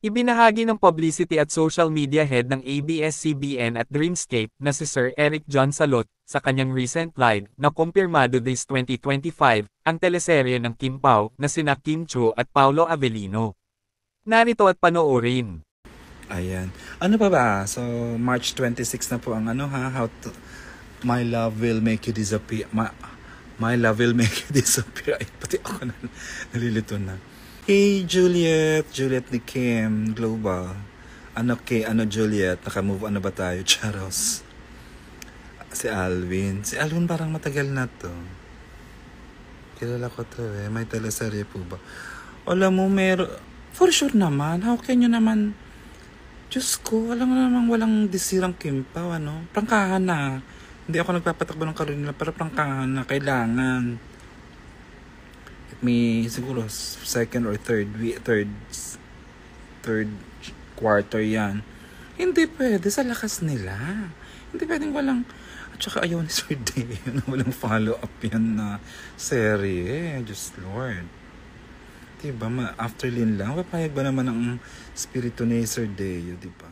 Ibinahagi ng publicity at social media head ng ABS-CBN at Dreamscape na si Sir Eric John Salot sa kanyang recent live na kumpirmado this 2025 ang teleserye ng Kim Pao na sina Kim Cho at Paolo Avellino. Narito at panoorin. Ayan. Ano pa ba? So, March 26 na po ang My Love Will Make You Disappear. My Love Will Make You Disappear. Ay, pati ako nalilito na. Hey Juliet ni Kim Global. Juliet, naka-move on na ba tayo? Charos. Si Alvin parang matagal na to. Kilala ko to eh. May teleserye po ba? Alam mo, for sure naman. How can you naman? Diyos ko, alam mo naman walang disirang Kim Pao, ano? Prangkahan na. Hindi ako nagpapatakbo ng karoon nila, pero prangkahan na. Kailangan. May siguro second or third quarter yan. Hindi pwede sa lakas nila. Hindi pwedeng walang, at saka ayaw ni Sir Day na walang follow up yan na serye. Just Lord. Diba, after Lin lang, papayag ba naman ang spirito ni Sir Day, diba?